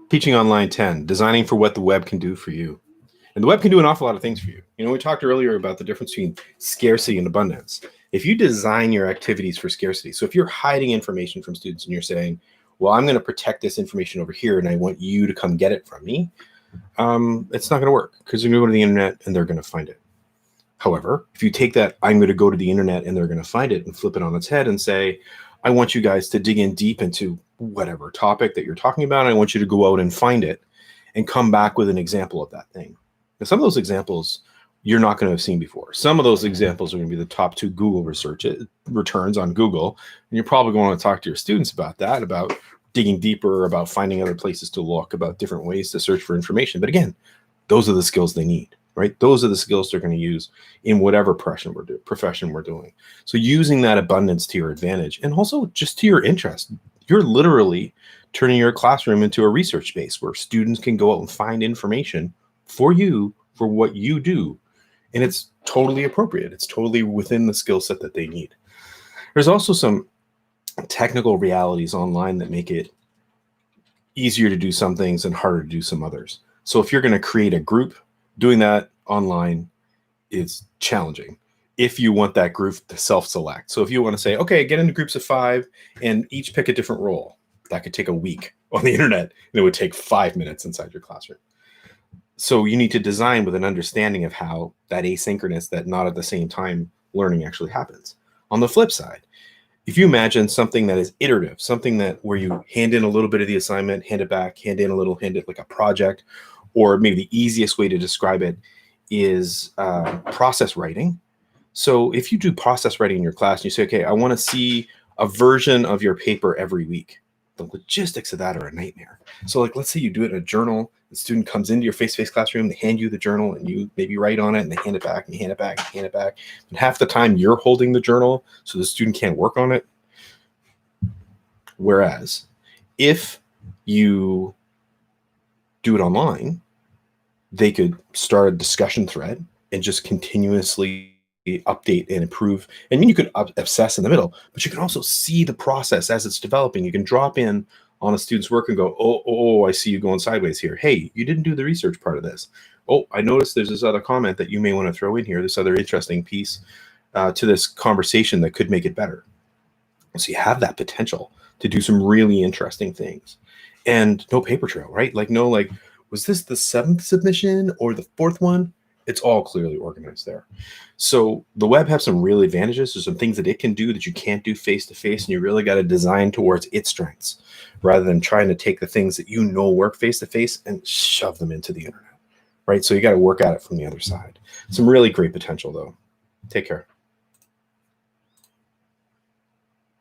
Teaching Online 10, designing for what the web can do for you. And the web can do an awful lot of things for you. You know, we talked earlier about the difference between scarcity and abundance. If you design your activities for scarcity, so if you're hiding information from students and you're saying, well, I'm going to protect this information over here and I want you to come get it from me, it's not going to work because you're going to go to the internet and they're going to find it. However, if you take that, I'm going to go to the internet and they're going to find it and flip it on its head and say, I want you guys to dig in deep into whatever topic that you're talking about. And I want you to go out and find it and come back with an example of that thing. Now, some of those examples you're not going to have seen before. Some of those examples are going to be the top 2 Google research returns on Google. And you're probably going to talk to your students about that, about digging deeper, about finding other places to look, about different ways to search for information. But again, those are the skills they need, right? Those are the skills they're going to use in whatever profession we're doing. So using that abundance to your advantage and also just to your interest. You're literally turning your classroom into a research space where students can go out and find information for you for what you do. And it's totally appropriate. It's totally within the skill set that they need. There's also some technical realities online that make it easier to do some things and harder to do some others. So if you're going to create a group, doing that online is challenging if you want that group to self-select. So if you want to say, okay, get into groups of 5 and each pick a different role, that could take a week on the internet and it would take 5 minutes inside your classroom. So you need to design with an understanding of how that asynchronous, that not at the same time learning actually happens. On the flip side, if you imagine something that is iterative, something that where you hand in a little bit of the assignment, hand it back, hand in a little, hand it like a project, or maybe the easiest way to describe it is process writing. So if you do process writing in your class and you say, okay, I want to see a version of your paper every week, the logistics of that are a nightmare. So like, let's say you do it in a journal, the student comes into your face-to-face classroom, they hand you the journal and you maybe write on it and they hand it back and you hand it back and hand it back. And half the time you're holding the journal so the student can't work on it. Whereas if you do it online, they could start a discussion thread and just continuously update and improve. And you could obsess in the middle, but you can also see the process as it's developing. You can drop in on a student's work and go, oh, I see you going sideways here. Hey, you didn't do the research part of this. Oh, I noticed there's this other comment that you may want to throw in here, this other interesting piece to this conversation that could make it better. So you have that potential to do some really interesting things. And no paper trail, right? Like, no, like, was this the 7th submission or the 4th one? It's all clearly organized there. So the web has some real advantages. There's some things that it can do that you can't do face-to-face, and you really got to design towards its strengths rather than trying to take the things that you know work face-to-face and shove them into the internet, right? So you got to work at it from the other side. Some really great potential, though. Take care.